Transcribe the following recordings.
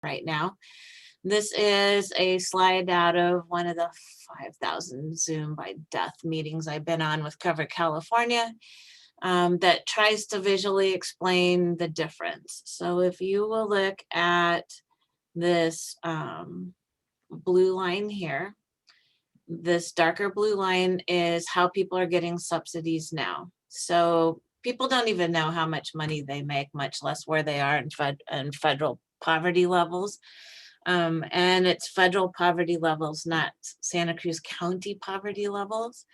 right now. This is a slide out of one of the 5,000 Zoom by death meetings I've been on with Cover California, that tries to visually explain the difference. So if you will look at this blue line here, this darker blue line is how people are getting subsidies now. So people don't even know how much money they make, much less where they are in federal poverty levels. And it's federal poverty levels, not Santa Cruz County poverty levels.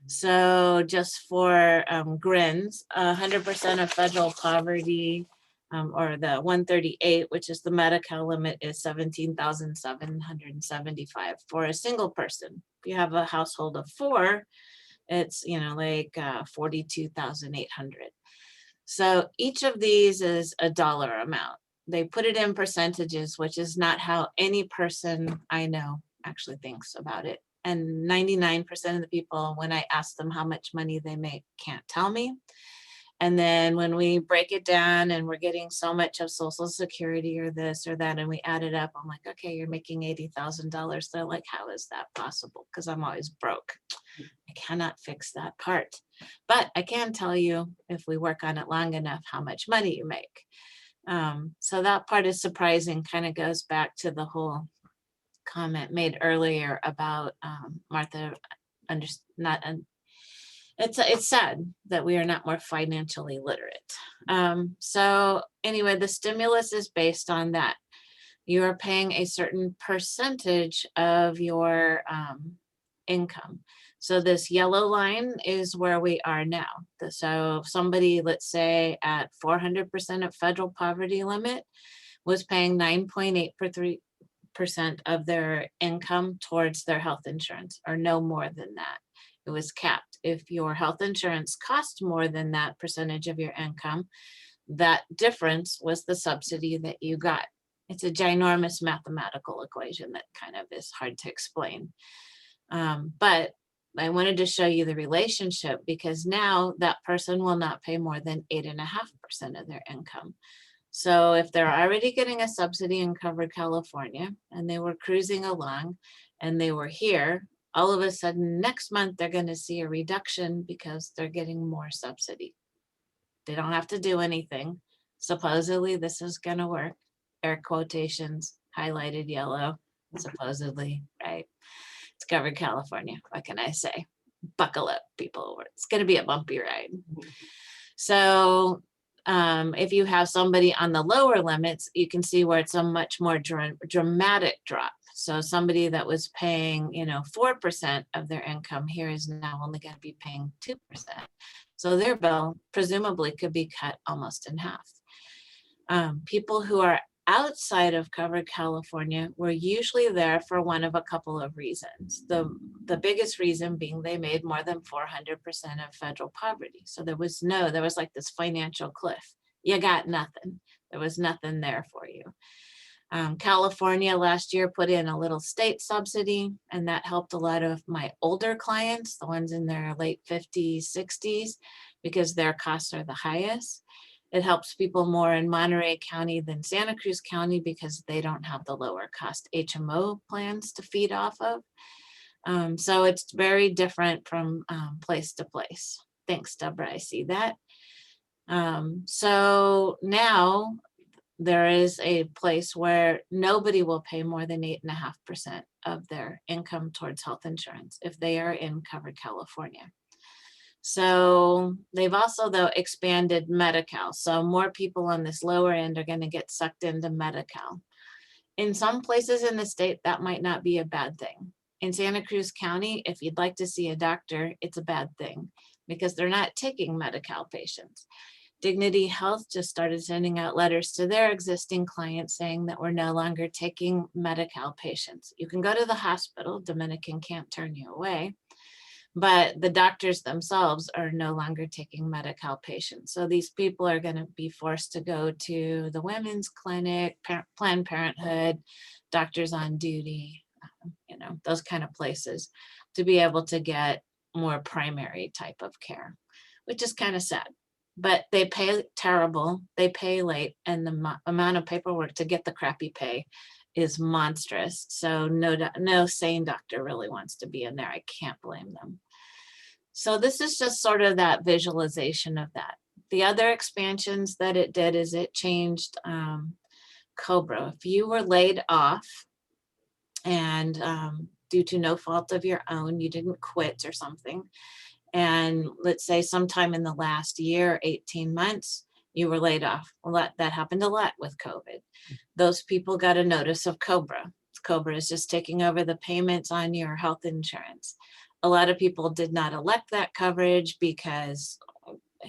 So just for grins, 100% of federal poverty, or the 138, which is the Medi-Cal limit, is 17,775 for a single person. If you have a household of four, it's like 42,800. So each of these is a dollar amount. They put it in percentages, which is not how any person I know actually thinks about it. And 99% of the people, when I ask them how much money they make, can't tell me. And then when we break it down and we're getting so much of Social Security or this or that, and we add it up, I'm like, okay, you're making $80,000. They're like, how is that possible? Because I'm always broke. I cannot fix that part. But I can tell you, if we work on it long enough, how much money you make. So that part is surprising, kind of goes back to the whole comment made earlier about Martha not it's sad that we are not more financially literate. So anyway, the stimulus is based on that. You are paying a certain percentage of your income. So this yellow line is where we are now. So somebody, let's say at 400% of federal poverty limit, was paying 9.8% of their income towards their health insurance, or no more than that. It was capped. If your health insurance cost more than that percentage of your income, that difference was the subsidy that you got. It's a ginormous mathematical equation that kind of is hard to explain. But I wanted to show you the relationship, because now that person will not pay more than 8.5% of their income. So if they're already getting a subsidy in Cover California and they were cruising along and they were here, all of a sudden next month they're going to see a reduction because they're getting more subsidy. They don't have to do anything. Supposedly this is going to work. Air quotations, highlighted yellow, supposedly, right? It's Cover California. What can I say? Buckle up, people. It's going to be a bumpy ride. So if you have somebody on the lower limits, you can see where it's a much more dramatic drop. So somebody that was paying, 4% of their income here is now only going to be paying 2%. So their bill presumably could be cut almost in half. People who are outside of Cover California were usually there for one of a couple of reasons. The biggest reason being they made more than 400% of federal poverty. So there was like this financial cliff. You got nothing. There was nothing there for you. California last year put in a little state subsidy, and that helped a lot of my older clients, the ones in their late 50s, 60s, because their costs are the highest. It helps people more in Monterey County than Santa Cruz County because they don't have the lower cost HMO plans to feed off of. So it's very different from place to place. Thanks, Deborah, I see that. So now there is a place where nobody will pay more than 8.5% of their income towards health insurance if they are in Cover California. So they've also, though, expanded Medi-Cal. So more people on this lower end are going to get sucked into Medi-Cal. In some places in the state, that might not be a bad thing. In Santa Cruz County, if you'd like to see a doctor, it's a bad thing because they're not taking Medi-Cal patients. Dignity Health just started sending out letters to their existing clients saying that we're no longer taking Medi-Cal patients. You can go to the hospital, Dominican can't turn you away, but the doctors themselves are no longer taking Medi-Cal patients. So these people are going to be forced to go to the women's clinic, Planned Parenthood, Doctors on Duty, those kind of places to be able to get more primary type of care, which is kind of sad. but they pay terrible, they pay late, and the amount of paperwork to get the crappy pay is monstrous. So no sane doctor really wants to be in there. I can't blame them. So this is just sort of that visualization of that. The other expansions that it did is it changed COBRA. If you were laid off and due to no fault of your own, you didn't quit or something, and let's say sometime in the last year, 18 months, you were laid off. Well, that happened a lot with COVID. Those people got a notice of COBRA. COBRA is just taking over the payments on your health insurance. A lot of people did not elect that coverage because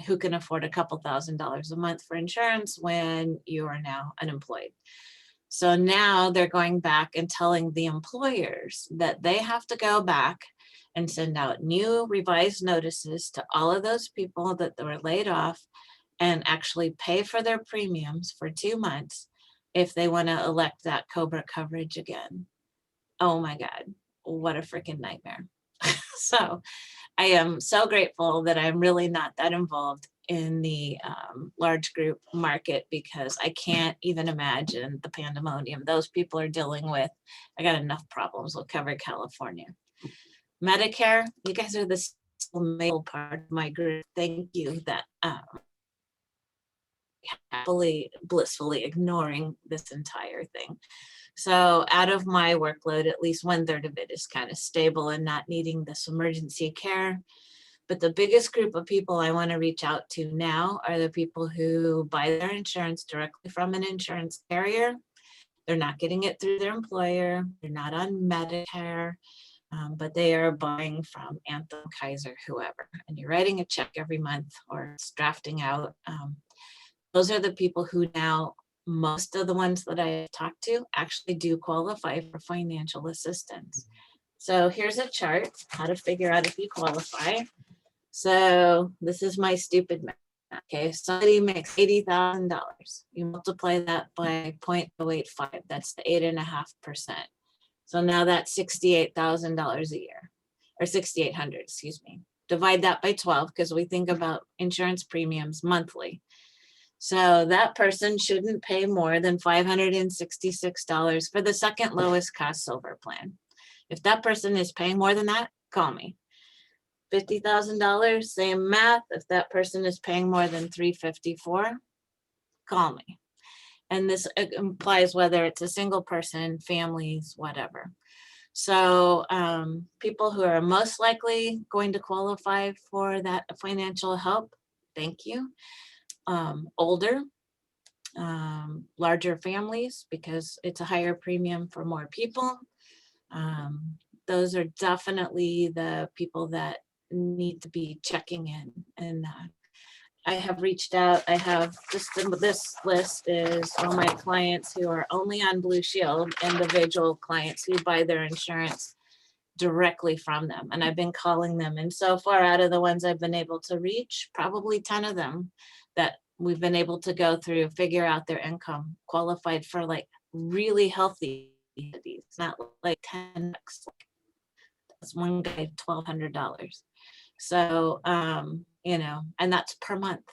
who can afford a couple $1,000s a month for insurance when you are now unemployed? So now they're going back and telling the employers that they have to go back and send out new revised notices to all of those people that were laid off and actually pay for their premiums for 2 months if they want to elect that COBRA coverage again. Oh my God, what a freaking nightmare. So I am so grateful that I'm really not that involved in the large group market, because I can't even imagine the pandemonium those people are dealing with. I got enough problems with Covered California. Medicare, you guys are the male part of my group. Thank you that happily, blissfully ignoring this entire thing. So out of my workload, at least 1/3 of it is kind of stable and not needing this emergency care. But the biggest group of people I want to reach out to now are the people who buy their insurance directly from an insurance carrier. They're not getting it through their employer. They're not on Medicare, but they are buying from Anthem, Kaiser, whoever. And you're writing a check every month or it's drafting out. Those are the people who now, most of the ones that I talked to actually do qualify for financial assistance. So here's a chart, how to figure out if you qualify. So this is my stupid math. Okay, somebody makes $80,000. You multiply that by 0.085. That's the 8.5%. So now that's $68,000 a year, or 6,800, excuse me. Divide that by 12 because we think about insurance premiums monthly. So that person shouldn't pay more than $566 for the second lowest cost silver plan. If that person is paying more than that, call me. $50,000, same math. If that person is paying more than $354, call me. And this implies whether it's a single person, families, whatever. So people who are most likely going to qualify for that financial help, thank you. Older, larger families, because it's a higher premium for more people. Those are definitely the people that need to be checking in. And I have reached out. I have just this list is all my clients who are only on Blue Shield, individual clients who buy their insurance directly from them. And I've been calling them. And so far, out of the ones I've been able to reach, probably 10 of them that we've been able to go through, figure out their income, qualified for like really healthy, not like 10 bucks. That's one guy, $1,200. So, you know, and that's per month.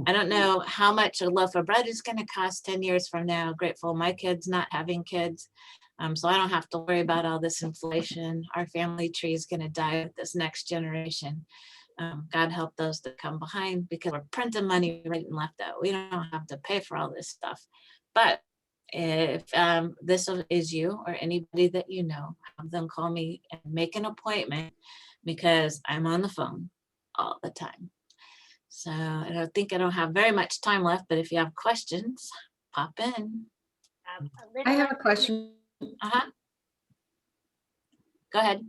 I don't know how much a loaf of bread is going to cost 10 years from now. Grateful my kids not having kids. So I don't have to worry about all this inflation. Our family tree is going to die with this next generation. God help those that come behind, because we're printing money right and left out. We don't have to pay for all this stuff. But if this is you or anybody that you know, have them call me and make an appointment, because I'm on the phone all the time. So I don't think I don't have very much time left, but if you have questions, pop in. I have a question. Uh-huh. Go ahead.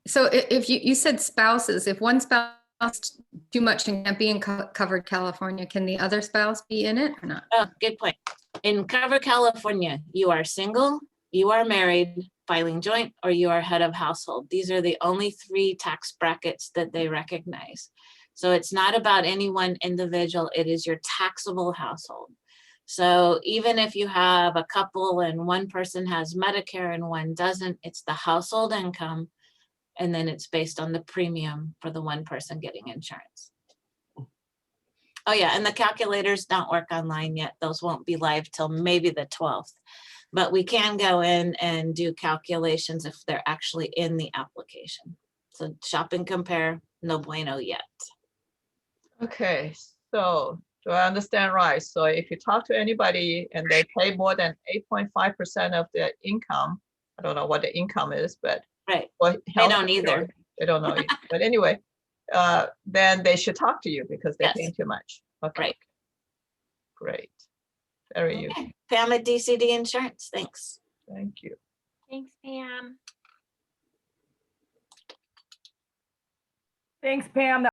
So if you said spouses, if one spouse is too much and can't be in Covered California, can the other spouse be in it or not? Oh, good point. In Covered California, you are single, you are married, filing joint, or you are head of household. These are the only 3 tax brackets that they recognize. So it's not about any one individual, it is your taxable household. So even if you have a couple and one person has Medicare and one doesn't, it's the household income, and then it's based on the premium for the one person getting insurance. Oh, yeah, and the calculators don't work online yet. Those won't be live till maybe the 12th. But we can go in and do calculations if they're actually in the application. So shop and compare, no bueno yet. Okay, so do I understand right? So if you talk to anybody and they pay more than 8.5% of their income, I don't know what the income is, but Right, for I health don't either. insurance, they don't know either. But anyway, then they should talk to you because they're Yes. paying too much. Okay. Right. Great. Very useful. Okay, Pam at DCD Insurance, thanks. Thank you. Thanks, Pam. Thanks, Pam.